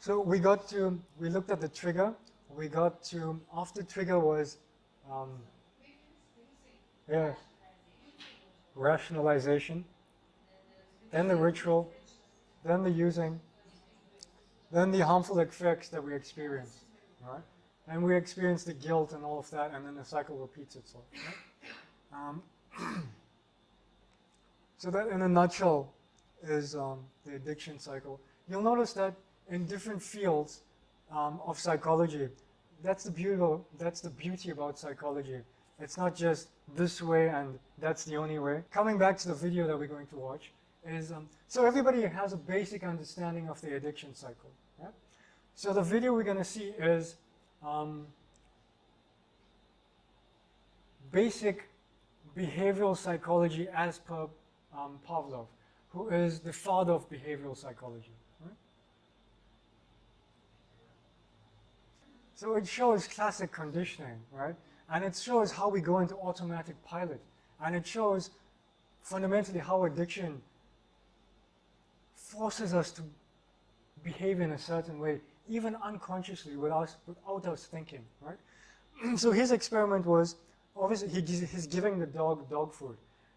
So we looked at the trigger. We got to, after trigger was, yeah, rationalization, then the ritual, then the using, then the harmful effects that we experience, right? And we experience the guilt and all of that, and then the cycle repeats itself. Right? So that, in a nutshell, is the addiction cycle. You'll notice that in different fields of psychology, that's the beauty about psychology. It's not just this way and that's the only way. Coming back to the video that we're going to watch, is so everybody has a basic understanding of the addiction cycle. Right? So the video we're going to see is basic behavioral psychology as per Pavlov, who is the father of behavioral psychology. Right? So it shows classic conditioning, right? And it shows how we go into automatic pilot. And it shows fundamentally how addiction forces us to behave in a certain way, even unconsciously, without us thinking, right? So his experiment was, obviously, he's giving the dog food.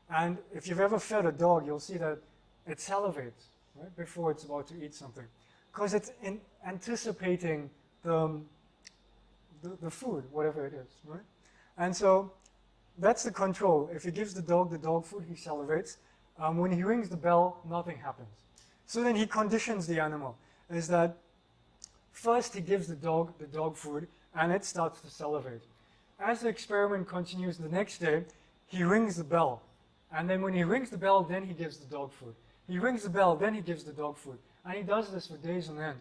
And if you've ever fed a dog, you'll see that it salivates, right, before it's about to eat something. Because it's anticipating the food, whatever it is, right? And so that's the control. If he gives the dog food, he salivates. When he rings the bell, nothing happens. So then he conditions the animal, is that first he gives the dog food, and it starts to salivate. As the experiment continues the next day, he rings the bell. And then when he rings the bell, then he gives the dog food. He rings the bell, then he gives the dog food. And he does this for days on end.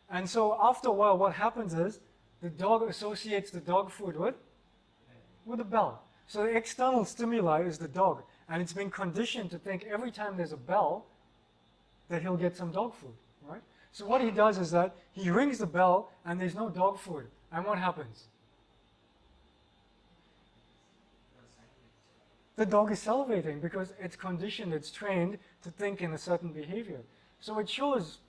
And so after a while, what happens is the dog associates the dog food with the bell. So the external stimuli is the dog. And it's been conditioned to think every time there's a bell that he'll get some dog food, right? So what he does is that he rings the bell and there's no dog food. And what happens? The dog is salivating because it's conditioned, it's trained to think in a certain behavior. So it shows,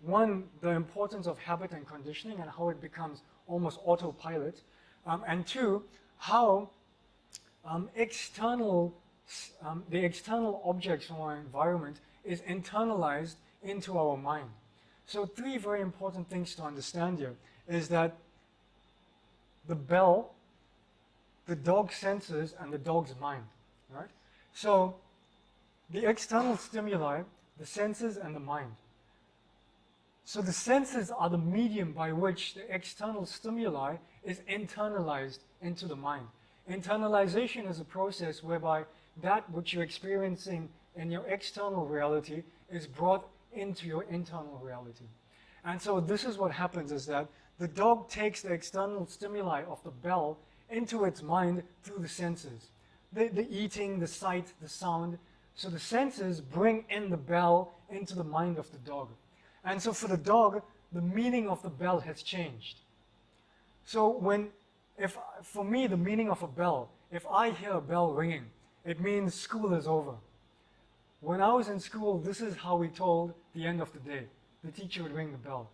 one, the importance of habit and conditioning and how it becomes almost autopilot. And two, how the external objects from our environment is internalized into our mind. So three very important things to understand here is that the bell, the dog's senses, and the dog's mind, right? So the external stimuli, the senses, and the mind. So the senses are the medium by which the external stimuli is internalized into the mind. Internalization is a process whereby that which you're experiencing in your external reality is brought into your internal reality. And so this is what happens, is that the dog takes the external stimuli of the bell into its mind through the senses. The eating, the sight, the sound. So the senses bring in the bell into the mind of the dog. And so for the dog, the meaning of the bell has changed. So for me, the meaning of a bell, if I hear a bell ringing, it means school is over. When I was in school, this is how we told the end of the day. The teacher would ring the bell.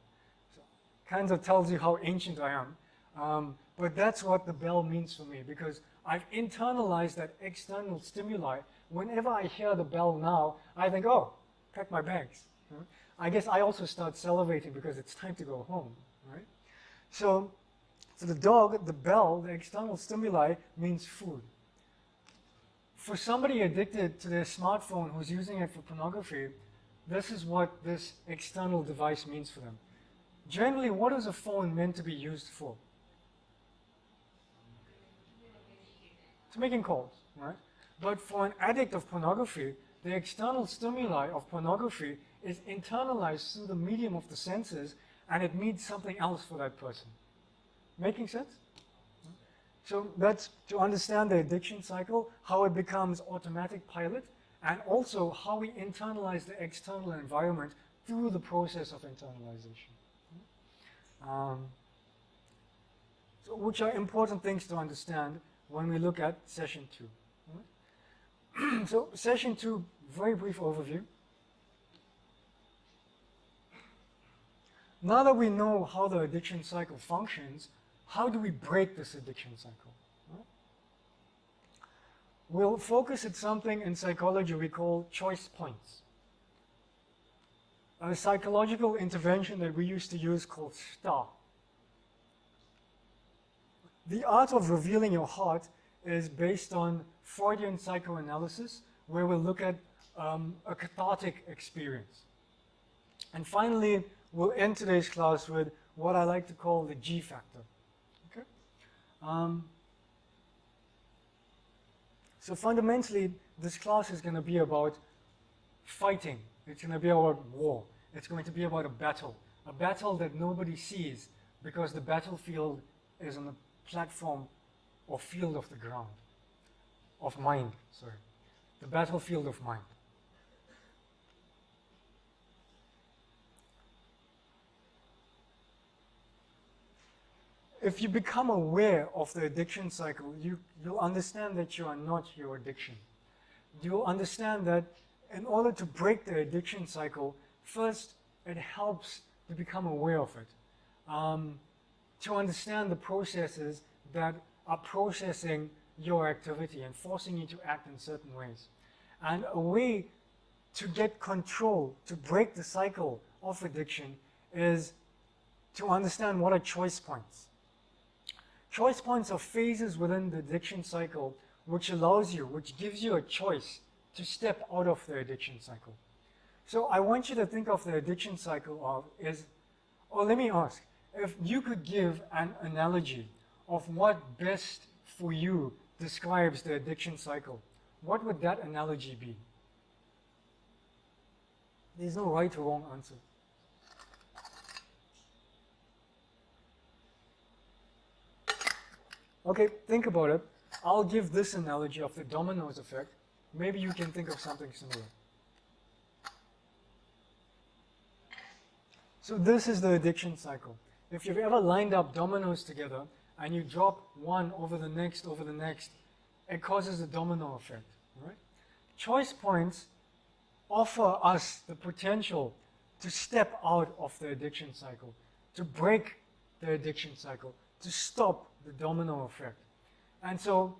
So kind of tells you how ancient I am. But that's what the bell means for me, because I've internalized that external stimuli. Whenever I hear the bell now, I think, oh, pack my bags. I guess I also start salivating because it's time to go home, right? So for the dog, the bell, the external stimuli, means food. For somebody addicted to their smartphone who's using it for pornography, this is what this external device means for them. Generally, what is a phone meant to be used for? It's making calls, right? But for an addict of pornography, the external stimuli of pornography is internalized through the medium of the senses, and it means something else for that person. Making sense? So that's to understand the addiction cycle, how it becomes automatic pilot, and also how we internalize the external environment through the process of internalization. So which are important things to understand when we look at session 2. So session 2, very brief overview. now that we know how the addiction cycle functions, how do we break this addiction cycle? Right? We'll focus at something in psychology we call choice points. A psychological intervention that we used to use called STAR. The art of revealing your heart is based on Freudian psychoanalysis, where we'll look at a cathartic experience. And finally, we'll end today's class with what I like to call the G factor. Okay? So fundamentally, this class is going to be about fighting. It's going to be about war. It's going to be about a battle that nobody sees because the battlefield is on the platform or field of the ground, of mind, sorry. The battlefield of mind. If you become aware of the addiction cycle, you'll understand that you are not your addiction. You'll understand that in order to break the addiction cycle, first, it helps to become aware of it. To understand the processes that are processing your activity and forcing you to act in certain ways. And a way to get control, to break the cycle of addiction, is to understand what are choice points. Choice points are phases within the addiction cycle which gives you a choice to step out of the addiction cycle. So I want you to think of the addiction cycle let me ask, if you could give an analogy of what best for you describes the addiction cycle, what would that analogy be? There's no right or wrong answer. Okay, think about it. I'll give this analogy of the dominoes effect. Maybe you can think of something similar. So this is the addiction cycle. If you've ever lined up dominoes together and you drop one over the next, it causes a domino effect, right? Choice points offer us the potential to step out of the addiction cycle, to break the addiction cycle, to stop the domino effect. And so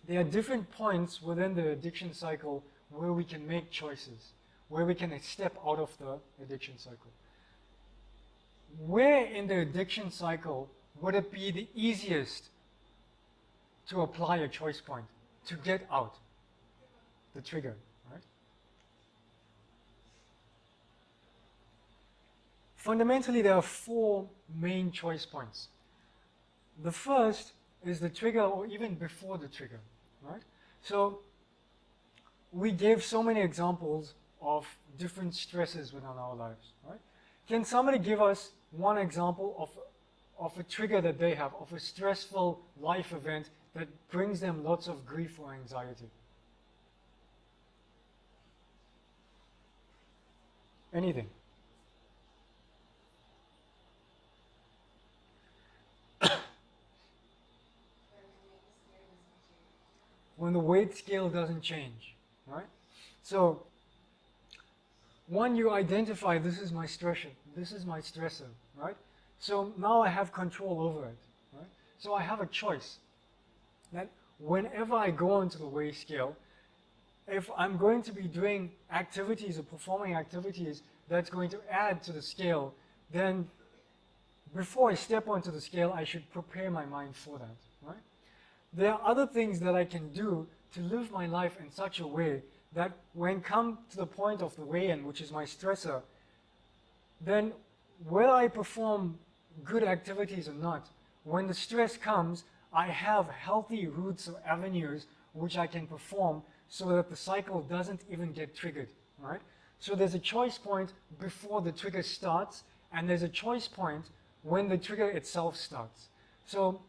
there are different points within the addiction cycle where we can make choices, where we can step out of the addiction cycle. Where in the addiction cycle would it be the easiest to apply a choice point, to get out? The trigger, right? Fundamentally, there are four main choice points. The first is the trigger, or even before the trigger, right? So we gave so many examples of different stresses within our lives, right? Can somebody give us one example of a trigger that they have, of a stressful life event that brings them lots of grief or anxiety? Anything. When the weight scale doesn't change, right? So, one, you identify, this is my stressor, right? So now I have control over it, right? So I have a choice that whenever I go onto the weight scale, if I'm going to be doing activities or performing activities that's going to add to the scale, then before I step onto the scale, I should prepare my mind for that, right? There are other things that I can do to live my life in such a way that when come to the point of the weigh-in, which is my stressor, then whether I perform good activities or not, when the stress comes, I have healthy routes or avenues which I can perform so that the cycle doesn't even get triggered, right? So there's a choice point before the trigger starts, and there's a choice point when the trigger itself starts. So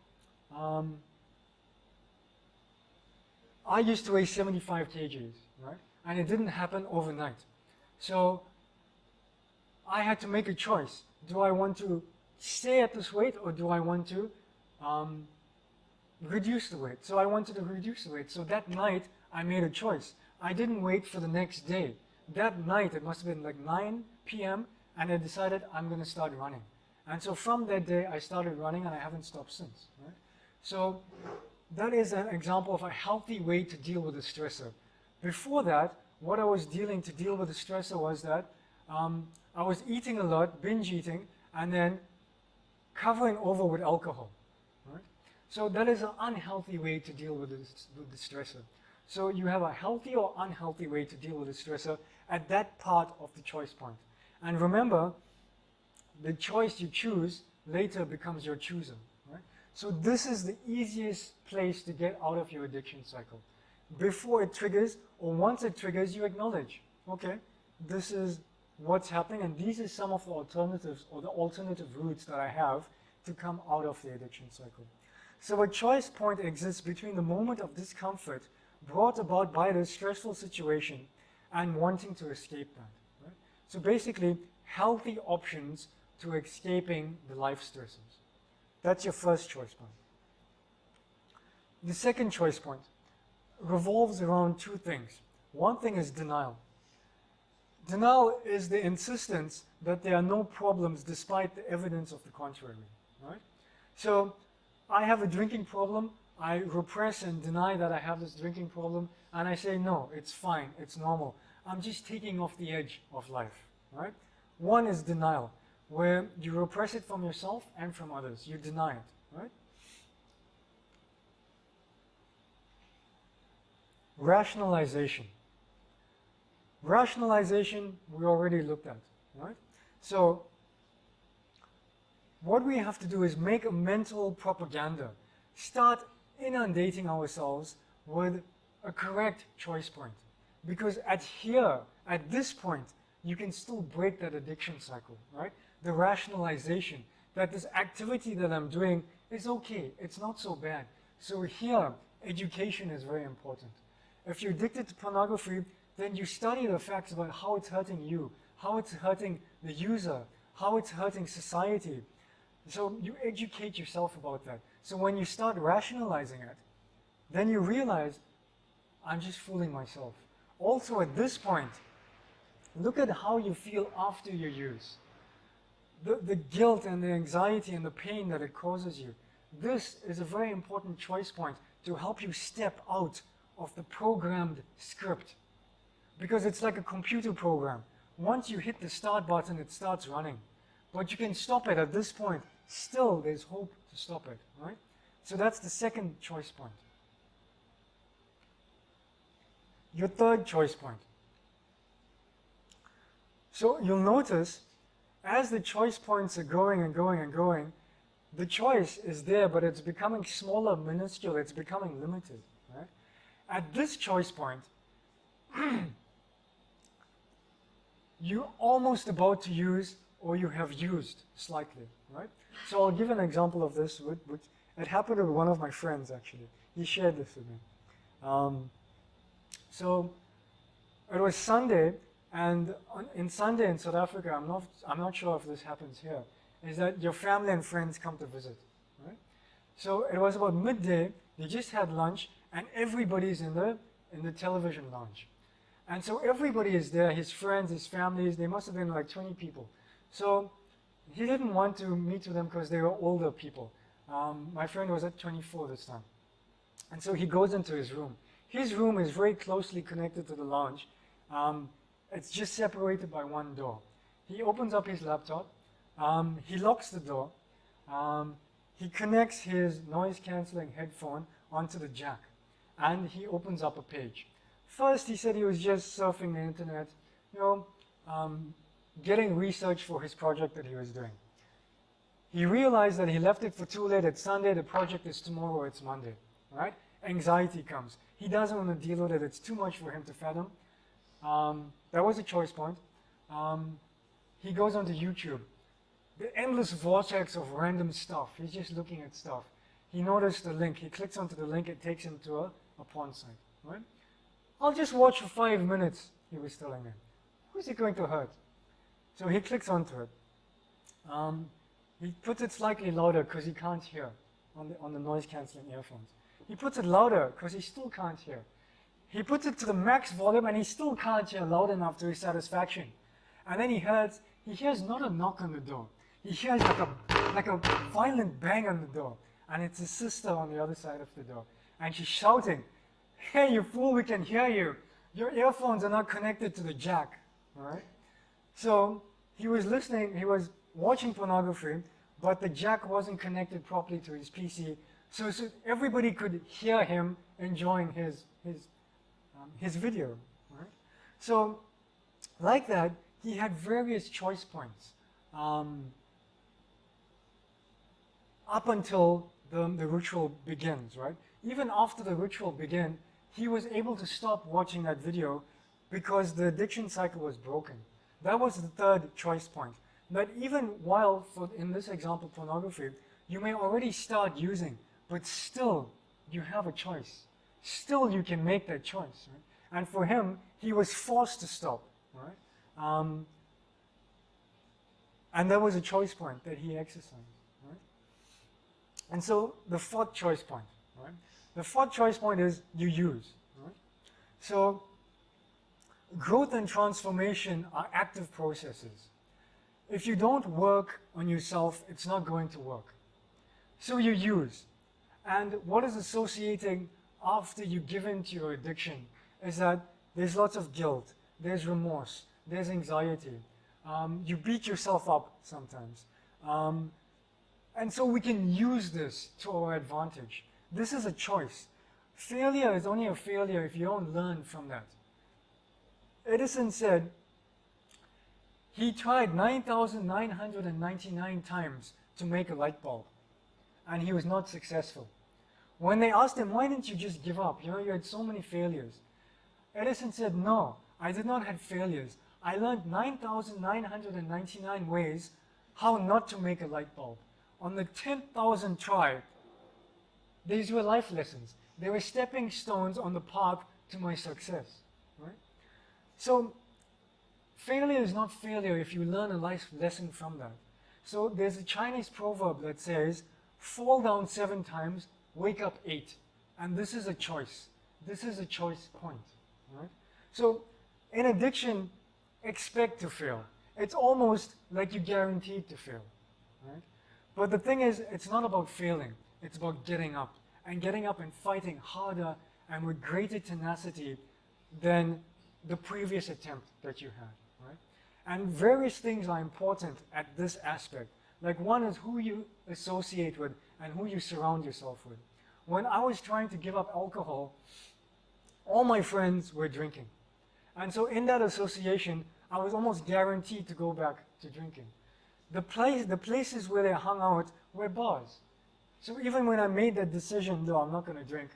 I used to weigh 75 kgs, right? And it didn't happen overnight. So I had to make a choice. Do I want to stay at this weight, or do I want to reduce the weight? So I wanted to reduce the weight. So that night, I made a choice. I didn't wait for the next day. That night, it must have been like 9 p.m., and I decided I'm going to start running. And so from that day, I started running, and I haven't stopped since. Right? So that is an example of a healthy way to deal with a stressor. Before that, what I was dealing to deal with the stressor was that I was eating a lot, binge eating, and then covering over with alcohol. Right? So that is an unhealthy way to deal with the stressor. So you have a healthy or unhealthy way to deal with the stressor at that part of the choice point. And remember, the choice you choose later becomes your chooser. Right? So this is the easiest place to get out of your addiction cycle. Before it triggers, or once it triggers, you acknowledge, okay, this is what's happening, and these are some of the alternatives or the alternative routes that I have to come out of the addiction cycle. So a choice point exists between the moment of discomfort brought about by the stressful situation and wanting to escape that. Right? So basically, healthy options to escaping the life stressors. That's your first choice point. The second choice point revolves around two things. One thing is denial. Denial is the insistence that there are no problems despite the evidence of the contrary. Right? So I have a drinking problem, I repress and deny that I have this drinking problem, and I say, no, it's fine, it's normal. I'm just taking off the edge of life. Right? One is denial, where you repress it from yourself and from others. You deny it. Right? Rationalization. Rationalization we already looked at, right? So what we have to do is make a mental propaganda. Start inundating ourselves with a correct choice point. Because at this point, you can still break that addiction cycle, right? The rationalization that this activity that I'm doing is okay, it's not so bad. So here, education is very important. If you're addicted to pornography, then you study the facts about how it's hurting you, how it's hurting the user, how it's hurting society. So you educate yourself about that. So when you start rationalizing it, then you realize, I'm just fooling myself. Also at this point, look at how you feel after your use. The guilt and the anxiety and the pain that it causes you. This is a very important choice point to help you step out of the programmed script. Because it's like a computer program. Once you hit the start button, it starts running. But you can stop it at this point. Still, there's hope to stop it, right? So that's the second choice point. Your third choice point. So you'll notice, as the choice points are going and going and going, the choice is there, but it's becoming smaller, minuscule, it's becoming limited, right? At this choice point, you're almost about to use, or you have used slightly, right? So I'll give an example of this, which it happened with one of my friends, actually. He shared this with me. So it was Sunday, and in Sunday in South Africa, I'm not sure if this happens here, is that your family and friends come to visit, right? So it was about midday, they just had lunch, and everybody's in the television lounge. And so everybody is there, his friends, his families, they must have been like 20 people. So he didn't want to meet with them because they were older people. My friend was at 24 this time. And so he goes into his room. His room is very closely connected to the lounge. It's just separated by one door. He opens up his laptop. He locks the door. He connects his noise-canceling headphone onto the jack. And he opens up a page. First, he said he was just surfing the internet, getting research for his project that he was doing. He realized that he left it for too late. It's Sunday, the project is tomorrow, it's Monday, right? Anxiety comes. He doesn't want to deal with it. It's too much for him to fathom. That was a choice point. He goes onto YouTube. The endless vortex of random stuff. He's just looking at stuff. He noticed the link. He clicks onto the link. It takes him to a porn site, right? I'll just watch for 5 minutes, he was telling me. Who's it going to hurt? So he clicks onto it. He puts it slightly louder because he can't hear on the noise-canceling earphones. He puts it louder because he still can't hear. He puts it to the max volume and he still can't hear loud enough to his satisfaction. And then he hears not a knock on the door. He hears like a violent bang on the door. And it's his sister on the other side of the door. And she's shouting, "Hey, you fool, we can hear you. Your earphones are not connected to the jack." All right? So he was listening, he was watching pornography, but the jack wasn't connected properly to his PC. So everybody could hear him enjoying his video. Right? So like that, he had various choice points up until the ritual begins, right? Even after the ritual began, he was able to stop watching that video because the addiction cycle was broken. That was the third choice point. That even while, in this example, pornography, you may already start using, but still you have a choice. Still you can make that choice. Right? And for him, he was forced to stop. Right? And that was a choice point that he exercised. Right? And so the fourth choice point. Right? The fourth choice point is you use. Right? So growth and transformation are active processes. If you don't work on yourself, it's not going to work. So you use. And what is associating after you give in to your addiction is that there's lots of guilt, there's remorse, there's anxiety. You beat yourself up sometimes. And so we can use this to our advantage. This is a choice. Failure is only a failure if you don't learn from that. Edison said he tried 9,999 times to make a light bulb, and he was not successful. When they asked him, "Why didn't you just give up? You know, you had so many failures." Edison said, "No, I did not have failures. I learned 9,999 ways how not to make a light bulb. On the 10,000th try, these were life lessons. They were stepping stones on the path to my success." Right? So failure is not failure if you learn a life lesson from that. So there's a Chinese proverb that says, "Fall down 7 times, wake up 8." And this is a choice. This is a choice point. Right? So in addiction, expect to fail. It's almost like you're guaranteed to fail. Right? But the thing is, it's not about failing. It's about getting up. And getting up and fighting harder and with greater tenacity than the previous attempt that you had. Right? And various things are important at this aspect. Like one is who you associate with and who you surround yourself with. When I was trying to give up alcohol, all my friends were drinking. And so in that association, I was almost guaranteed to go back to drinking. The places where they hung out were bars. So even when I made that decision, no, I'm not going to drink,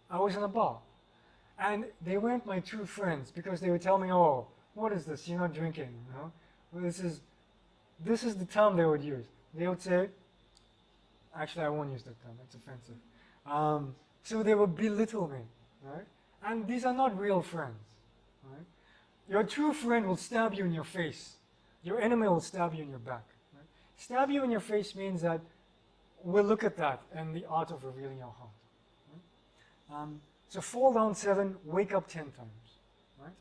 I was in a bar. And they weren't my true friends because they would tell me, "Oh, what is this? You're not drinking." You know? Well, this is the term they would use. They would say, actually I won't use that term, it's offensive. So they would belittle me. Right? And these are not real friends. Right? Your true friend will stab you in your face. Your enemy will stab you in your back. Right? Stab you in your face means that we'll look at that in the art of revealing your heart. Right? So fall down 7, wake up 10 times. Right?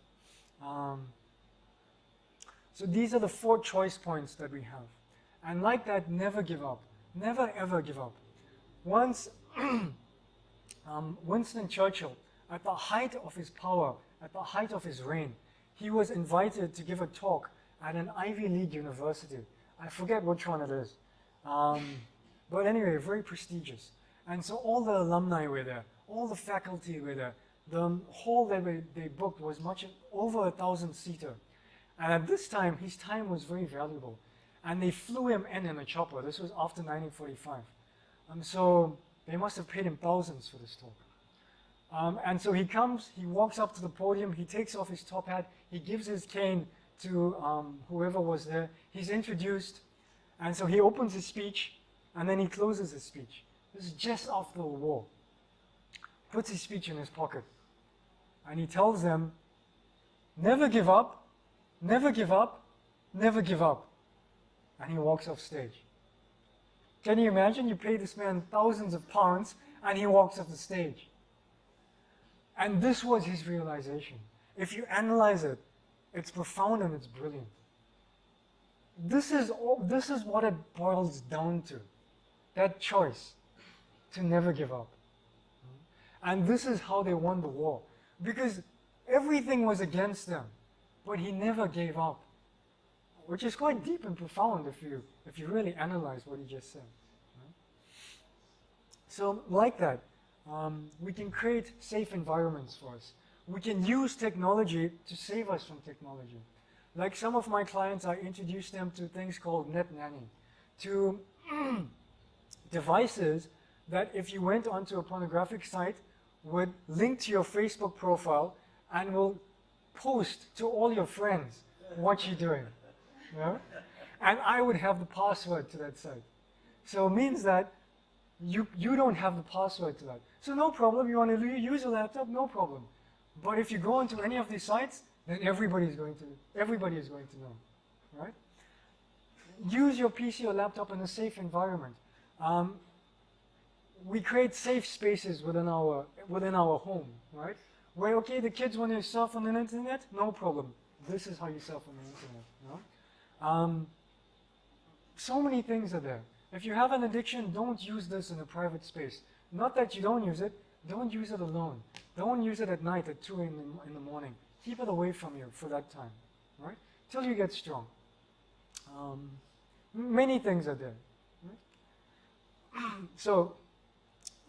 So these are the 4 choice points that we have. And like that, never give up. Never ever give up. Once Winston Churchill, at the height of his power, at the height of his reign, he was invited to give a talk at an Ivy League university. I forget which one it is. But anyway, very prestigious. And so all the alumni were there, all the faculty were there. The hall that they booked was much over 1,000-seater. And at this time, his time was very valuable. And they flew him in a chopper. This was after 1945. So they must have paid him thousands for this talk. And so he comes, he walks up to the podium, he takes off his top hat, he gives his cane to whoever was there. He's introduced, and so he opens his speech, and then he closes his speech. This is just after the war. Puts his speech in his pocket, and he tells them, "Never give up, never give up, never give up." And he walks off stage. Can you imagine? You pay this man thousands of pounds, and he walks off the stage. And this was his realization. If you analyze it, it's profound and it's brilliant. this is what it boils down to, that choice to never give up. And this is how they won the war, because everything was against them, but he never gave up, which is quite deep and profound if you really analyze what he just said. So like that, we can create safe environments for us. We can use technology to save us from technology. Like some of my clients, I introduce them to things called Net Nanny, to devices that if you went onto a pornographic site would link to your Facebook profile and will post to all your friends what you're doing. Yeah? And I would have the password to that site. So it means that you don't have the password to that. So no problem, you want to use a laptop, no problem. But if you go into any of these sites, then everybody is going to know, right? Use your PC or laptop in a safe environment. We create safe spaces within our home, right? Where, okay, the kids want to surf on the internet, no problem. This is how you surf on the internet. You know? So many things are there. If you have an addiction, don't use this in a private space. Not that you don't use it, don't use it alone. Don't use it at night at 2 in the morning. Keep it away from you for that time, right? Till you get strong. Many things are there. Right? So,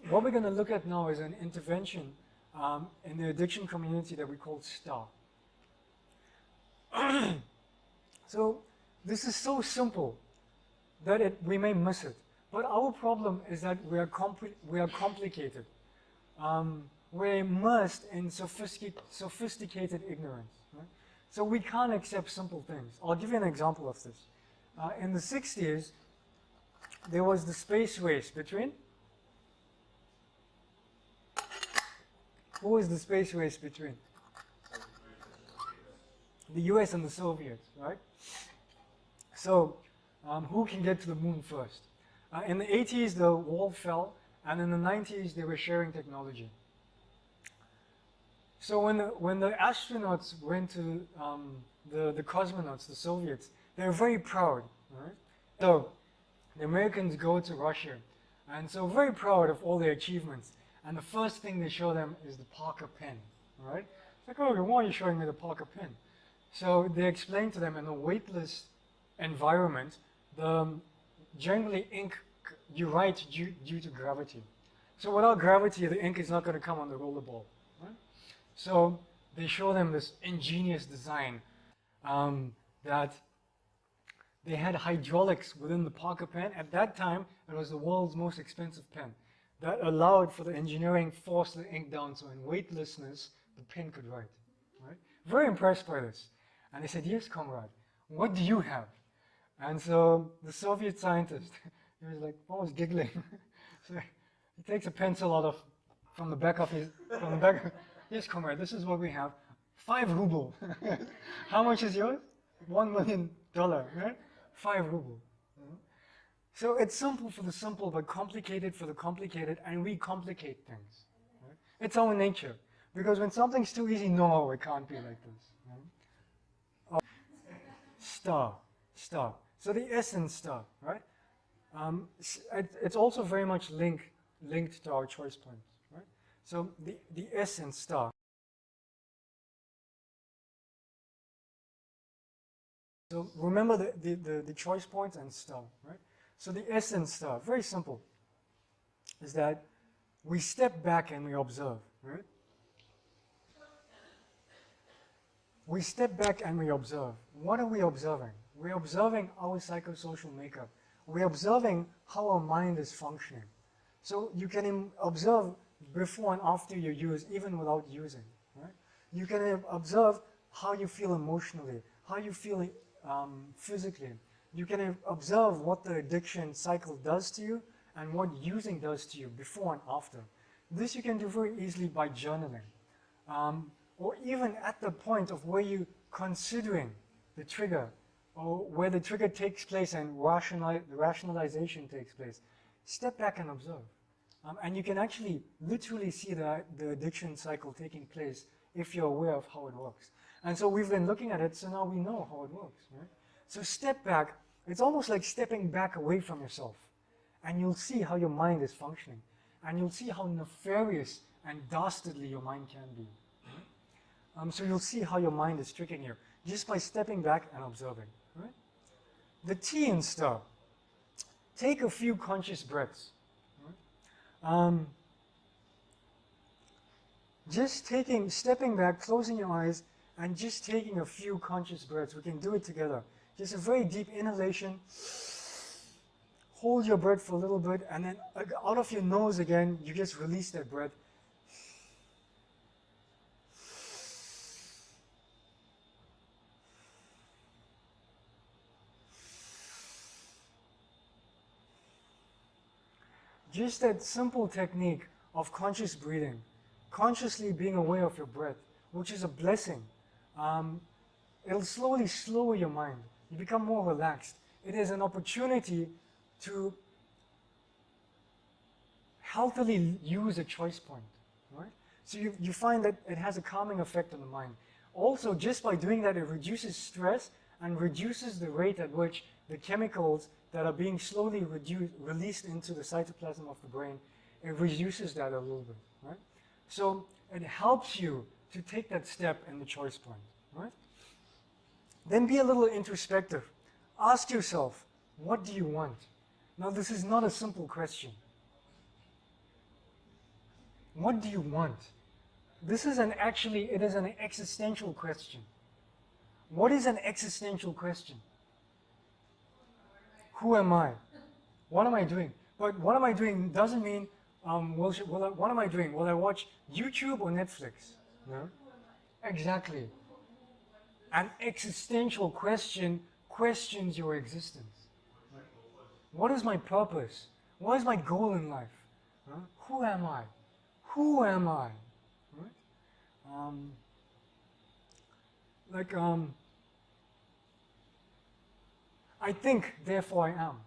what we're going to look at now is an intervention in the addiction community that we call STAR. So, this is so simple that we may miss it. But our problem is that we are complicated. We're immersed in sophisticated ignorance. Right? So we can't accept simple things. I'll give you an example of this. In the 60s, there was the space race between... Who was the space race between? The US and the Soviets, right? So, who can get to the moon first? In the 80s, the wall fell, and in the 90s, they were sharing technology. So when the astronauts went to the cosmonauts, the Soviets, they were very proud, right? So the Americans go to Russia, and so very proud of all their achievements. And the first thing they show them is the Parker pen, right? It's like, oh, why are you showing me the Parker pen? So they explain to them in a weightless environment, generally ink you write due to gravity. So without gravity, the ink is not going to come on the rollerball. Right? So they show them this ingenious design that they had hydraulics within the Parker pen. At that time, it was the world's most expensive pen. That allowed for the engineering force the ink down, so in weightlessness, the pen could write. Right? Very impressed by this. And they said, yes, comrade, what do you have? And so the Soviet scientist, he was like almost giggling. So he takes a pencil from the back of yes, comrade, this is what we have. 5 ruble. How much is yours? $1 million, right? 5 ruble. So it's simple for the simple, but complicated for the complicated, and we complicate things. Right? It's our nature. Because when something's too easy, no, it can't be like this. Right? Star. So the essence star, right? It's also very much linked to our choice points, right? So the essence star. So remember the choice points and star, right? So the essence star, very simple, is that we step back and we observe, right? We step back and we observe. What are we observing? We're observing our psychosocial makeup. We're observing how our mind is functioning. So you can observe before and after you use, even without using. Right? You can observe how you feel emotionally, how you feel physically. You can observe what the addiction cycle does to you and what using does to you before and after. This you can do very easily by journaling. Or even at the point of where you're considering the trigger, or where the trigger takes place and the rationalization takes place. Step back and observe. And you can actually literally see the addiction cycle taking place if you're aware of how it works. And so we've been looking at it, so now we know how it works. Right? So step back. It's almost like stepping back away from yourself. And you'll see how your mind is functioning. And you'll see how nefarious and dastardly your mind can be. So you'll see how your mind is tricking you just by stepping back and observing. Right? The T in stir. Take a few conscious breaths. Right? Just stepping back, closing your eyes, and just taking a few conscious breaths. We can do it together. Just a very deep inhalation. Hold your breath for a little bit, and then out of your nose again, you just release that breath. Just that simple technique of conscious breathing, consciously being aware of your breath, which is a blessing. It'll slowly slow your mind. You become more relaxed. It is an opportunity to healthily use a choice point. Right? So you find that it has a calming effect on the mind. Also, just by doing that, it reduces stress and reduces the rate at which the chemicals that are being slowly released into the cytoplasm of the brain, it reduces that a little bit. Right? So it helps you to take that step in the choice point. Right? Then be a little introspective. Ask yourself, what do you want? Now, this is not a simple question. What do you want? It is an existential question. What is an existential question? Who am I? What am I doing? But what am I doing doesn't mean, what am I doing? Will I watch YouTube or Netflix? No? Exactly. An existential question questions your existence. What is my purpose? What is my goal in life? Huh? Who am I? Who am I? Right? I think, therefore I am.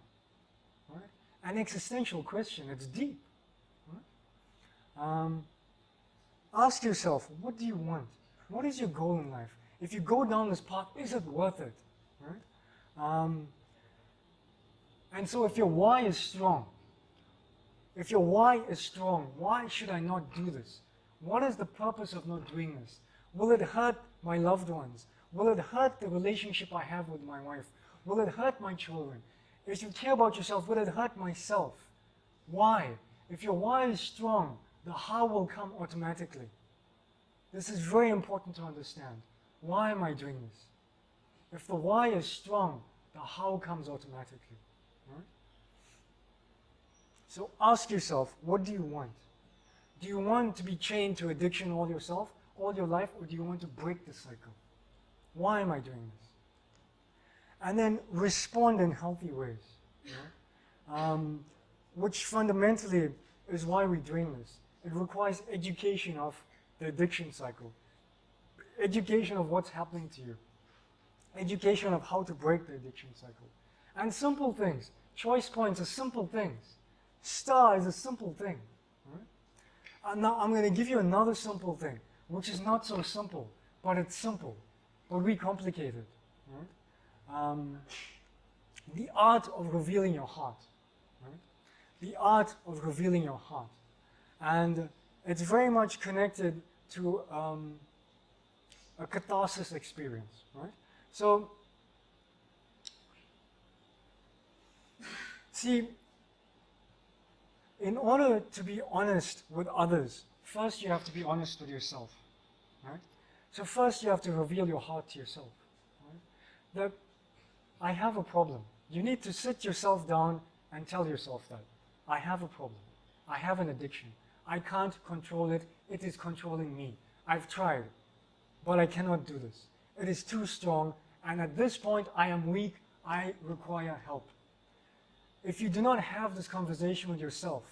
Right? An existential question, it's deep. Right? Ask yourself, what do you want? What is your goal in life? If you go down this path, is it worth it? Right? And so if your why is strong, why should I not do this? What is the purpose of not doing this? Will it hurt my loved ones? Will it hurt the relationship I have with my wife? Will it hurt my children? If you care about yourself, will it hurt myself? Why? If your why is strong, the how will come automatically. This is very important to understand. Why am I doing this? If the why is strong, the how comes automatically. Right? So ask yourself, what do you want? Do you want to be chained to addiction all your life, or do you want to break the cycle? Why am I doing this? And then respond in healthy ways. Which fundamentally is why we're doing this. It requires education of the addiction cycle, education of what's happening to you, education of how to break the addiction cycle. And simple things. Choice points are simple things. Star is a simple thing. Right? And now I'm going to give you another simple thing, which is not so simple, but it's simple, but we complicate it. Right? The art of revealing your heart. Right? The art of revealing your heart. And it's very much connected to a catharsis experience. Right? So, see, in order to be honest with others, first you have to be honest with yourself. Right? So first you have to reveal your heart to yourself. Right? That I have a problem. You need to sit yourself down and tell yourself that. I have a problem. I have an addiction. I can't control it. It is controlling me. I've tried, but I cannot do this. It is too strong, and at this point I am weak. I require help. If you do not have this conversation with yourself,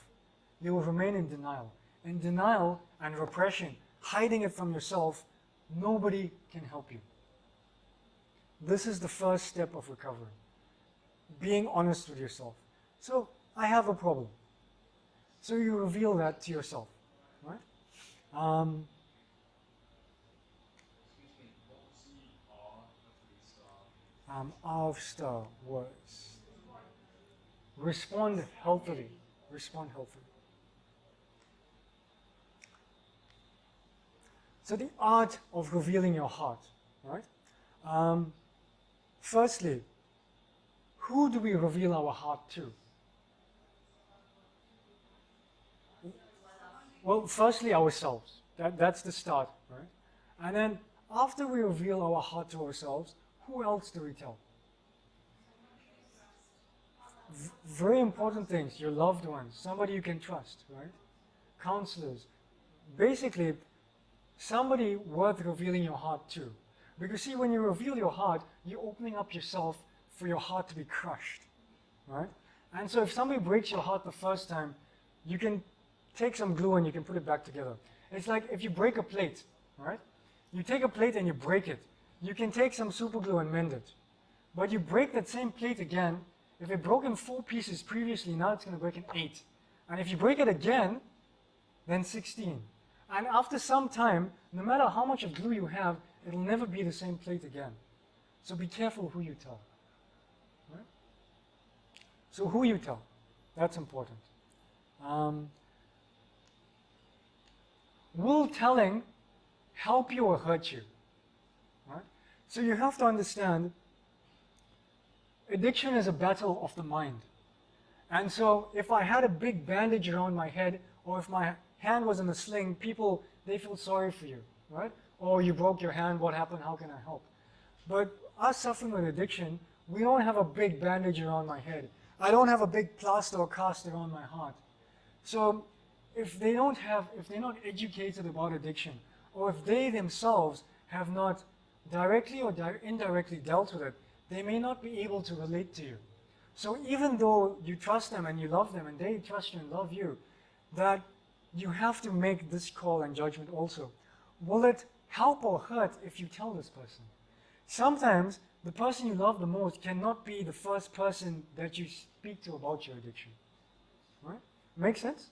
you will remain in denial. In denial and repression, hiding it from yourself, nobody can help you. This is the first step of recovery. Being honest with yourself. So, I have a problem. So you reveal that to yourself. Right? After words. Respond healthily. Respond healthily. So the art of revealing your heart, right? Firstly, who do we reveal our heart to? Well, firstly, ourselves. That's the start, right? And then after we reveal our heart to ourselves, who else do we tell? Very important things, your loved ones, somebody you can trust, right? Counselors. Basically, somebody worth revealing your heart to. Because see, when you reveal your heart, you're opening up yourself for your heart to be crushed, right? And so if somebody breaks your heart the first time, you can take some glue and you can put it back together. It's like if you break a plate, right? You take a plate and you break it. You can take some super glue and mend it. But you break that same plate again, if it broke in 4 pieces previously, now it's going to break in 8. And if you break it again, then 16. And after some time, no matter how much of glue you have, it'll never be the same plate again. So be careful who you tell. Right? So who you tell, that's important. Will telling help you or hurt you? Right? So you have to understand, addiction is a battle of the mind. And so if I had a big bandage around my head, or if my hand was in a sling, people, they feel sorry for you, right? Or you broke your hand, what happened, how can I help? But us suffering with addiction, we don't have a big bandage around my head. I don't have a big plaster or cast around my heart. So if they're not educated about addiction, or if they themselves have not directly or indirectly dealt with it, they may not be able to relate to you. So even though you trust them and you love them and they trust you and love you, that you have to make this call and judgment also. Will it help or hurt if you tell this person? Sometimes the person you love the most cannot be the first person that you speak to about your addiction. Right? Make sense?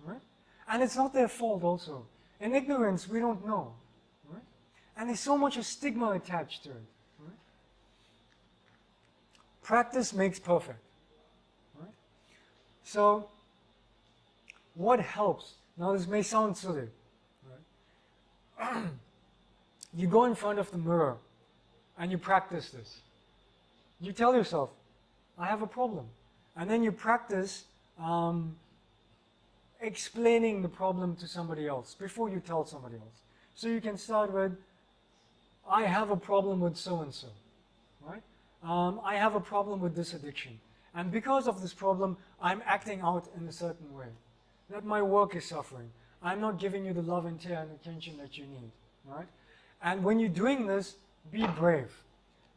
Right? And it's not their fault also. In ignorance, we don't know. Right? And there's so much of stigma attached to it. Right? Practice makes perfect. Right? So, what helps? Now this may sound silly. Right? You go in front of the mirror and you practice this. You tell yourself, I have a problem. And then you practice explaining the problem to somebody else before you tell somebody else. So you can start with, I have a problem with so-and-so. Right? I have a problem with this addiction. And because of this problem, I'm acting out in a certain way. That my work is suffering. I'm not giving you the love and care and attention that you need. Right? And when you're doing this, be brave.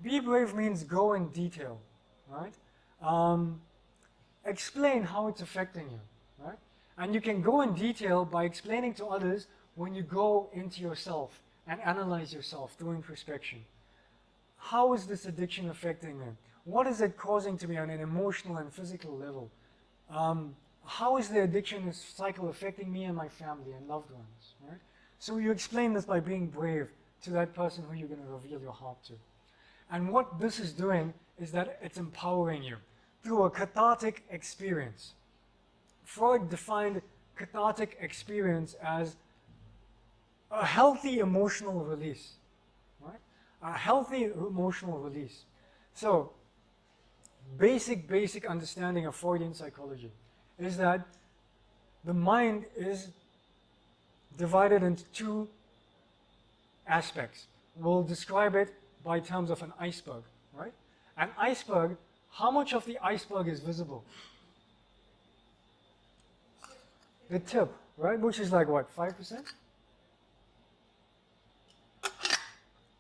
Be brave means go in detail. Right? Explain how it's affecting you. Right? And you can go in detail by explaining to others when you go into yourself and analyze yourself through introspection. How is this addiction affecting me? What is it causing to me on an emotional and physical level? How is the addiction cycle affecting me and my family and loved ones? Right? So you explain this by being brave to that person who you're going to reveal your heart to. And what this is doing is that it's empowering you through a cathartic experience. Freud defined cathartic experience as a healthy emotional release. Right? A healthy emotional release. So, basic understanding of Freudian psychology is that the mind is divided into 2 aspects. We'll describe it by terms of an iceberg, right? An iceberg, how much of the iceberg is visible? The tip, right? Which is like what, 5%?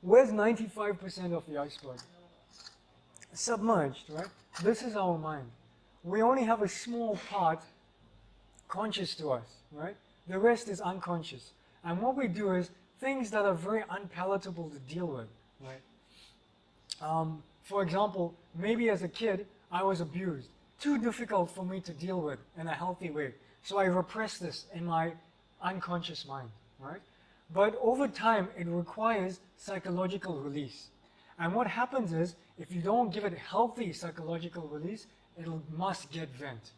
Where's 95% of the iceberg? Submerged, right? This is our mind. We only have a small part conscious to us, right? The rest is unconscious. And what we do is things that are very unpalatable to deal with, right? For example, maybe as a kid, I was abused. Too difficult for me to deal with in a healthy way. So I repress this in my unconscious mind, right? But over time, it requires psychological release. And what happens is, if you don't give it healthy psychological release, it must get vent.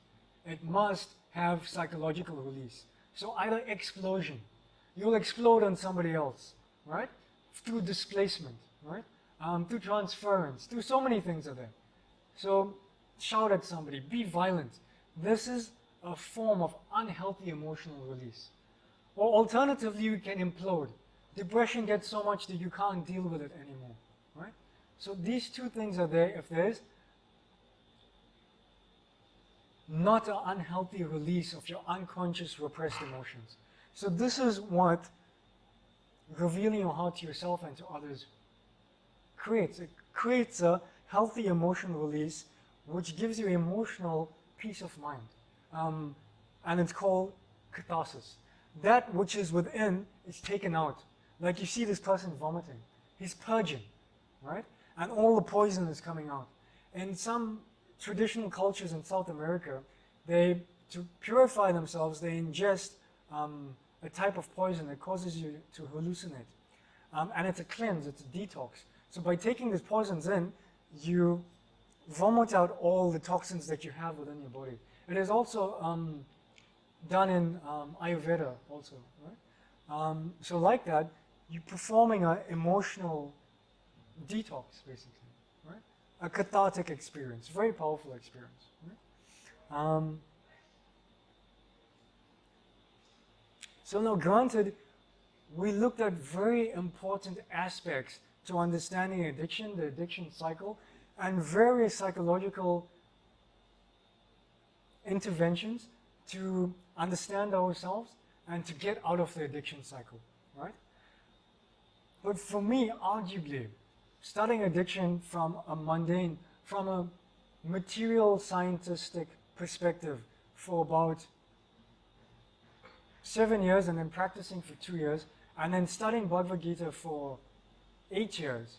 It must have psychological release. So either explosion, you'll explode on somebody else, right? Through displacement, right? Through transference, through so many things are there. So shout at somebody, be violent. This is a form of unhealthy emotional release. Or alternatively, you can implode. Depression gets so much that you can't deal with it anymore, right? So these two things are there if there's not an unhealthy release of your unconscious repressed emotions. So this is what revealing your heart to yourself and to others creates. It creates a healthy emotional release which gives you emotional peace of mind. And it's called catharsis. That which is within is taken out. Like you see this person vomiting. He's purging, right? And all the poison is coming out. In some traditional cultures in South America, to purify themselves, they ingest a type of poison that causes you to hallucinate. And it's a cleanse, it's a detox. So by taking these poisons in, you vomit out all the toxins that you have within your body. It is also done in Ayurveda also, right? So like that, you're performing an emotional detox, basically, right? A cathartic experience, very powerful experience. Right? So now, granted, we looked at very important aspects to understanding addiction, the addiction cycle, and various psychological interventions to understand ourselves and to get out of the addiction cycle, right? But for me, arguably, studying addiction from a mundane, from a material scientific perspective for about 7 years and then practicing for 2 years and then studying Bhagavad Gita for 8 years,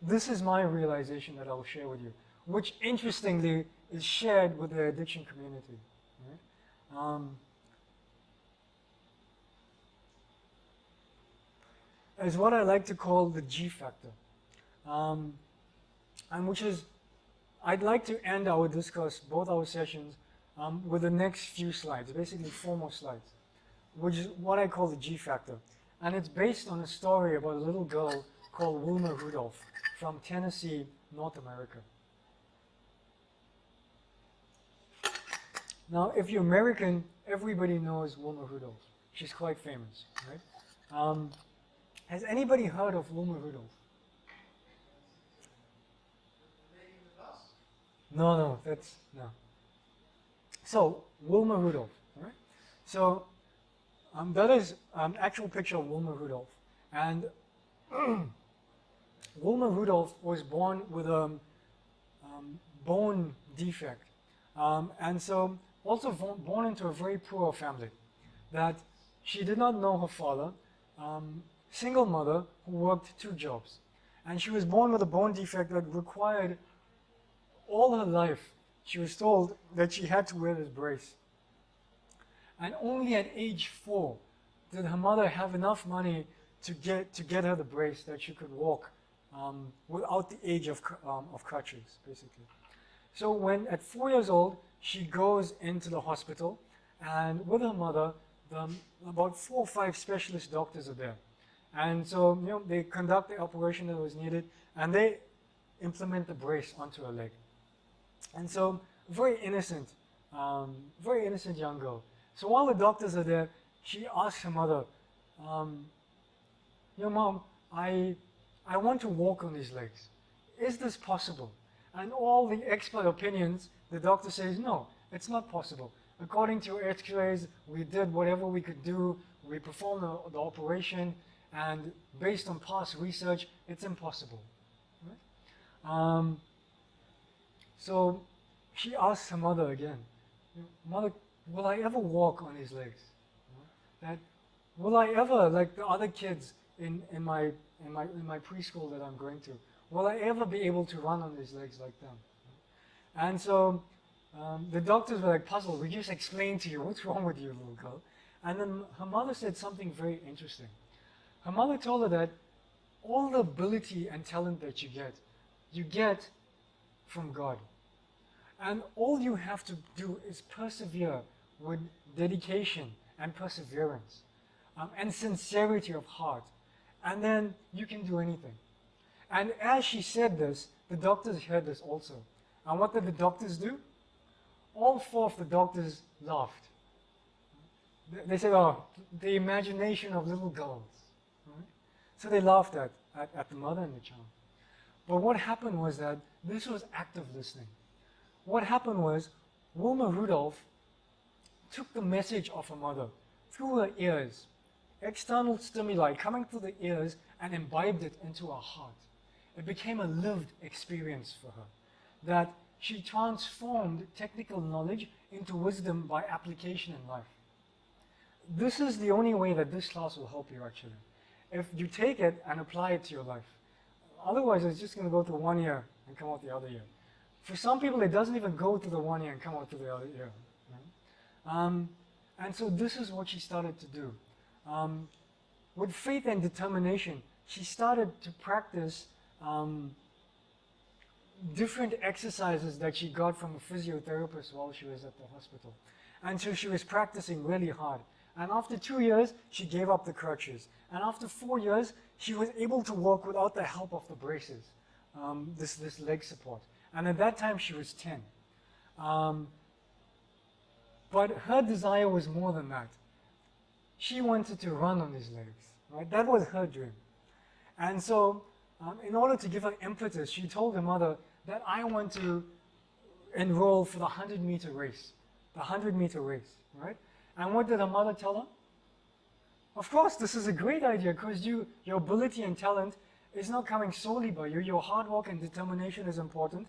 this is my realization that I'll share with you, which interestingly is shared with the addiction community. Right? Is what I like to call the G factor. And which is, I'd like to end our discourse, both our sessions, with the next few slides, basically 4 more slides, which is what I call the G factor. And it's based on a story about a little girl called Wilma Rudolph from Tennessee, North America. Now, if you're American, everybody knows Wilma Rudolph. She's quite famous, right? Has anybody heard of Wilma Rudolph? No, no. So, Wilma Rudolph, all right? So, that is an actual picture of Wilma Rudolph. And Wilma Rudolph was born with a bone defect. And so, also born into a very poor family. That she did not know her father. Single mother who worked 2 jobs. And she was born with a bone defect that required all her life, she was told that she had to wear this brace. And only at age 4 did her mother have enough money to get her the brace that she could walk without the age of crutches, basically. So when at 4 years old, she goes into the hospital, and with her mother, about 4 or 5 specialist doctors are there. And so, they conduct the operation that was needed, and they implement the brace onto her leg. And so, very innocent young girl. So while the doctors are there, she asks her mother, Mom, I want to walk on these legs. Is this possible? And all the expert opinions, the doctor says, no, it's not possible. According to x-rays, we did whatever we could do. We performed the operation, and based on past research, it's impossible. Right? So she asks her mother again, Mother, will I ever walk on these legs? Will I ever, like the other kids in my preschool that I'm going to, will I ever be able to run on these legs like them? And so the doctors were like puzzled. We just explained to you, what's wrong with you, little girl? And then her mother said something very interesting. Her mother told her that all the ability and talent that you get from God. And all you have to do is persevere with dedication and perseverance and sincerity of heart. And then you can do anything. And as she said this, the doctors heard this also. And what did the doctors do? All four of the doctors laughed. They said, oh, the imagination of little girls. Right? So they laughed at the mother and the child. But what happened was that this was active listening. What happened was Wilma Rudolph took the message of her mother through her ears, external stimuli coming through the ears, and imbibed it into her heart. It became a lived experience for her, that she transformed technical knowledge into wisdom by application in life. This is the only way that this class will help you, actually. If you take it and apply it to your life. Otherwise, it's just going to go through 1 year and come out the other year. For some people, it doesn't even go through the 1 year and come out to the other year. Right? And so this is what she started to do. With faith and determination, she started to practice different exercises that she got from a physiotherapist while she was at the hospital. And so she was practicing really hard. And after 2 years, she gave up the crutches. And after 4 years, she was able to walk without the help of the braces, this leg support. And at that time, she was 10. But her desire was more than that. She wanted to run on these legs. Right? That was her dream. And so, in order to give her impetus, she told her mother that I want to enroll for the 100-meter race. The 100-meter race, right? And what did her mother tell her? Of course, this is a great idea because your ability and talent is not coming solely by you. Your hard work and determination is important.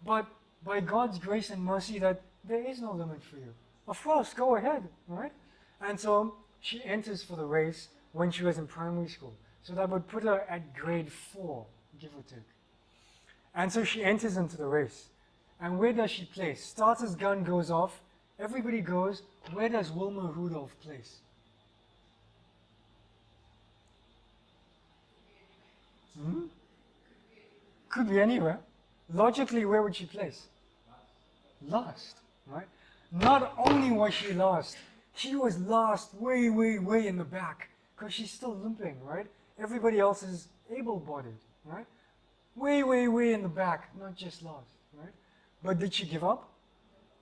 But by God's grace and mercy, that there is no limit for you. Of course, go ahead, right? And so she enters for the race when she was in primary school. So that would put her at grade 4, give or take. And so she enters into the race. And where does she place? Starter's gun goes off. Everybody goes. Where does Wilma Rudolph place? Could be anywhere. Logically, where would she place? Last, right? Not only was she last, she was last way, way, way in the back because she's still limping, right? Everybody else is able-bodied, right? Way, way, way in the back, not just last, right? But did she give up?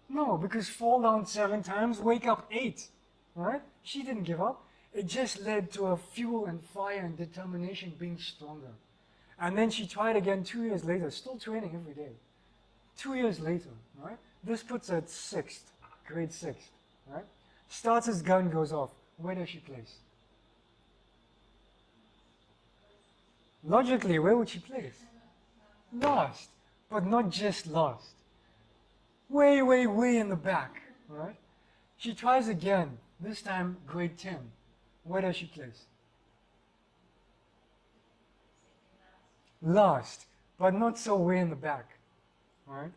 No, because fall down 7 times, wake up 8, right? She didn't give up. It just led to her fuel and fire and determination being stronger. And then she tried again 2 years later, still training every day. 2 years later, right? This puts her at 6th, grade 6th, right? Starter's gun goes off. Where does she place? Logically, where would she place? Last, but not just last. Way, way, way in the back, right? She tries again, this time grade 10. Where does she place? Last, but not so way in the back, right?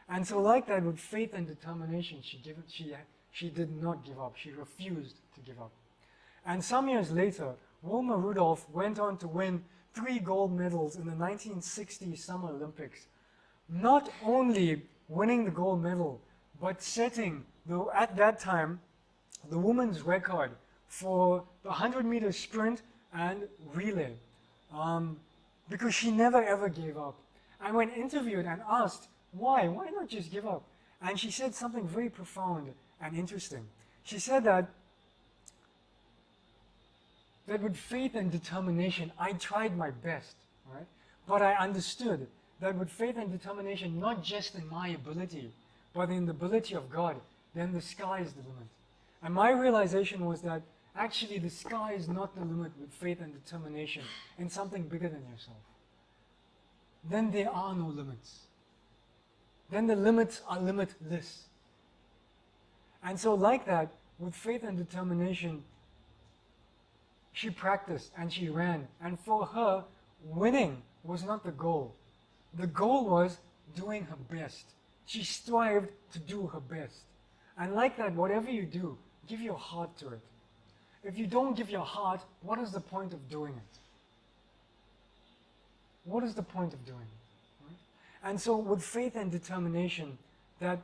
And so like that, with faith and determination, she did not give up. She refused to give up. And some years later, Wilma Rudolph went on to win 3 gold medals in the 1960 Summer Olympics. Not only winning the gold medal, but setting, at that time, the women's record for the 100-meter sprint and relay. Because she never ever gave up. And when interviewed and asked, why not just give up? And she said something very profound and interesting. She said that with faith and determination, I tried my best, right? But I understood that with faith and determination, not just in my ability, but in the ability of God, then the sky is the limit. And my realization was that actually the sky is not the limit with faith and determination in something bigger than yourself. Then there are no limits. Then the limits are limitless. And so like that, with faith and determination, she practiced and she ran. And for her, winning was not the goal. The goal was doing her best. She strived to do her best. And like that, whatever you do, give your heart to it. If you don't give your heart, what is the point of doing it? what is the point of doing it? Right? And so with faith and determination, that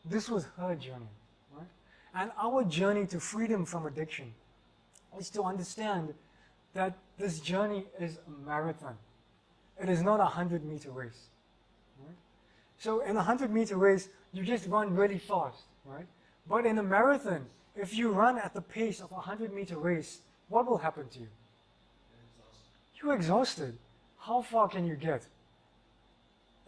this was her journey. Right? And our journey to freedom from addiction is to understand that this journey is a marathon. It is not a 100-meter race. Right? So in a 100-meter race, you just run really fast. Right? But in a marathon, if you run at the pace of a 100-meter race, what will happen to you? You're exhausted. How far can you get?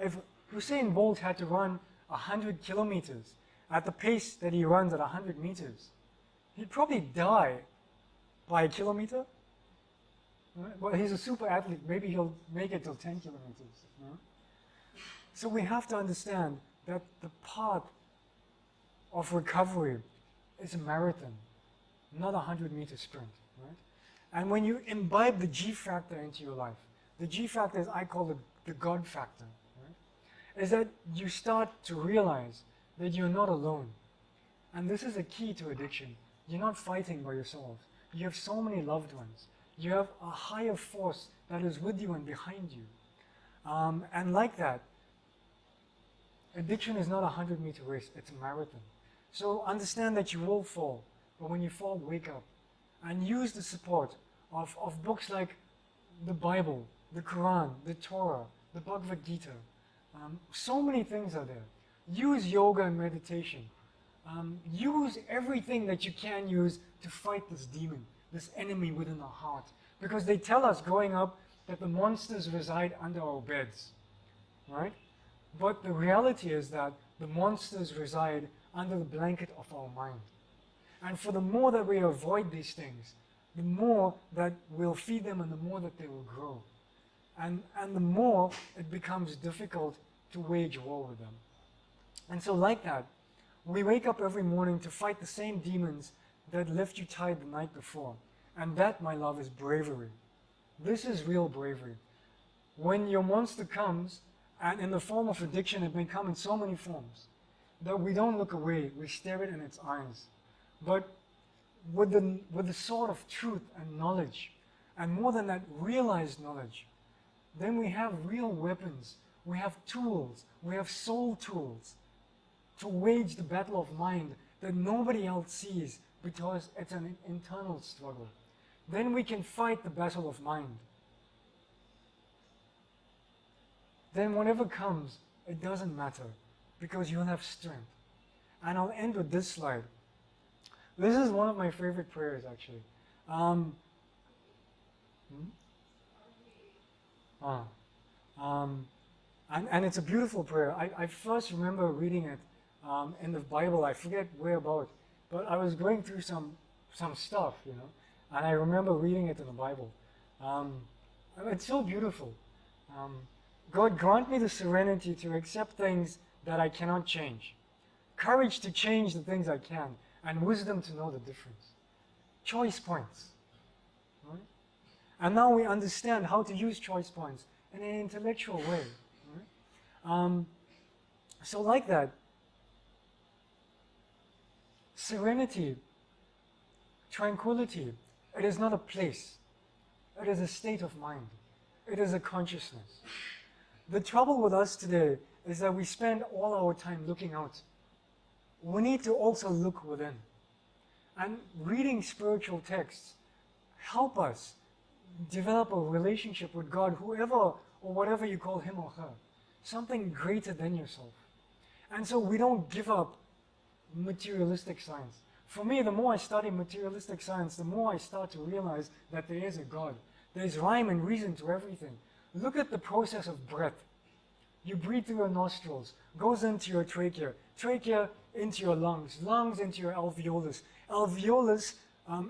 If Usain Bolt had to run 100 kilometers at the pace that he runs at 100 meters, he'd probably die by a kilometer. Right? Well, he's a super athlete. Maybe he'll make it till 10 kilometers. Right? So we have to understand that the path of recovery is a marathon, not a 100-meter sprint. Right? And when you imbibe the G factor into your life, the G factor is, I call it the God factor, right? Is that you start to realize that you're not alone. And this is a key to addiction. You're not fighting by yourself. You have so many loved ones. You have a higher force that is with you and behind you. And like that, addiction is not a 100-meter race, it's a marathon. So understand that you will fall, but when you fall, wake up. And use the support of books like the Bible, the Quran, the Torah, the Bhagavad Gita. So many things are there. Use yoga and meditation. Use everything that you can use to fight this demon, this enemy within our heart. Because they tell us growing up that the monsters reside under our beds, right? But the reality is that the monsters reside under the blanket of our mind. And for the more that we avoid these things, the more that we'll feed them and the more that they will grow. And the more it becomes difficult to wage war with them. And so like that, we wake up every morning to fight the same demons that left you tied the night before. And that, my love, is bravery. This is real bravery. When your monster comes, and in the form of addiction, it may come in so many forms, that we don't look away, we stare it in its eyes. But with the sword of truth and knowledge, and more than that, realized knowledge, then we have real weapons, we have tools, we have soul tools to wage the battle of mind that nobody else sees because it's an internal struggle. Then we can fight the battle of mind. Then whatever comes, it doesn't matter because you'll have strength. And I'll end with this slide. This is one of my favorite prayers, actually. And it's a beautiful prayer. I first remember reading it in the Bible. I forget where about, but I was going through some stuff, you know, and I remember reading it in the Bible. It's so beautiful. God, grant me the serenity to accept things that I cannot change, courage to change the things I can, and wisdom to know the difference. Choice points. Right? And now we understand how to use choice points in an intellectual way. Right? So like that, serenity, tranquility, it is not a place. It is a state of mind. It is a consciousness. The trouble with us today is that we spend all our time looking out. We need to also look within. And reading spiritual texts help us develop a relationship with God, whoever or whatever you call him or her, something greater than yourself. And so we don't give up materialistic science. For me, the more I study materialistic science, the more I start to realize that there is a God. There's rhyme and reason to everything. Look at the process of breath. You breathe through your nostrils, goes into your trachea, trachea into your lungs, lungs into your alveolus, alveolus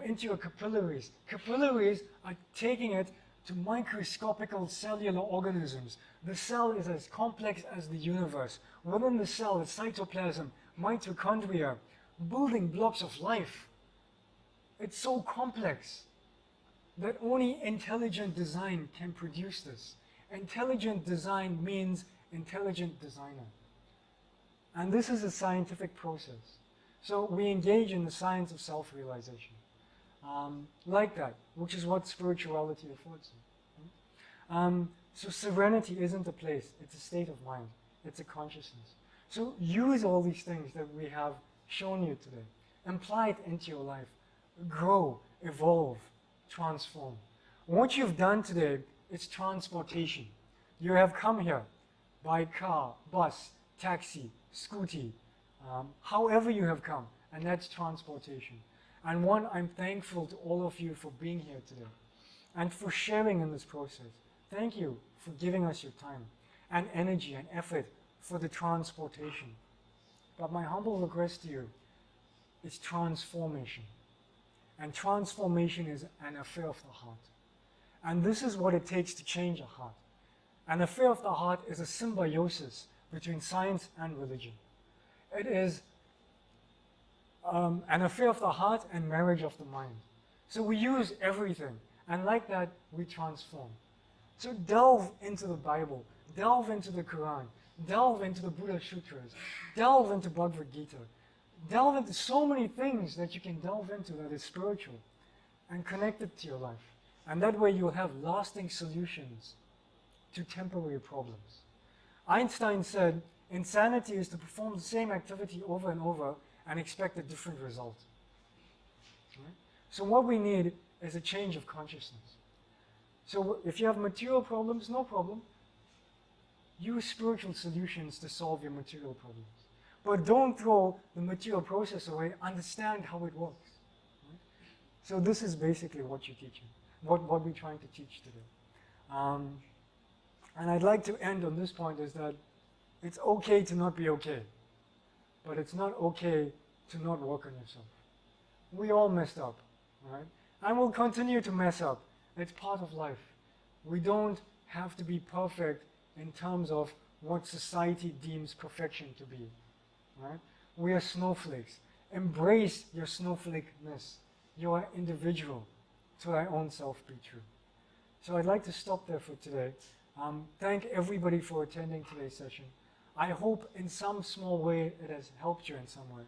into your capillaries. Capillaries are taking it to microscopical cellular organisms. The cell is as complex as the universe. Within the cell is cytoplasm, mitochondria, building blocks of life. It's so complex that only intelligent design can produce this. Intelligent design means intelligent designer. And this is a scientific process. So we engage in the science of self-realization. Like that, which is what spirituality affords you. So serenity isn't a place, it's a state of mind. It's a consciousness. So use all these things that we have shown you today. Apply it into your life. Grow, evolve, transform. What you've done today is transportation. You have come here by car, bus, taxi, scooty, however you have come, and that's transportation. And one, I'm thankful to all of you for being here today and for sharing in this process. Thank you for giving us your time and energy and effort for the transportation. But my humble request to you is transformation. And transformation is an affair of the heart. And this is what it takes to change a heart. An affair of the heart is a symbiosis between science and religion. It is an affair of the heart and marriage of the mind. So we use everything, and like that, we transform. So delve into the Bible, delve into the Quran, delve into the Buddha Sutras, delve into Bhagavad Gita, delve into so many things that you can delve into that is spiritual, and connect it to your life. And that way you'll have lasting solutions to temporary problems. Einstein said, insanity is to perform the same activity over and over and expect a different result. Right? So what we need is a change of consciousness. So if you have material problems, no problem. Use spiritual solutions to solve your material problems. But don't throw the material process away. Understand how it works. Right? So this is basically what you're teaching, what we're trying to teach today. And I'd like to end on this point is that it's okay to not be okay. But it's not okay to not work on yourself. We all messed up, right? And we'll continue to mess up. It's part of life. We don't have to be perfect in terms of what society deems perfection to be, right? We are snowflakes. Embrace your snowflakeness. You are individual. To thy own self be true. So I'd like to stop there for today. Thank everybody for attending today's session. I hope in some small way it has helped you in some way.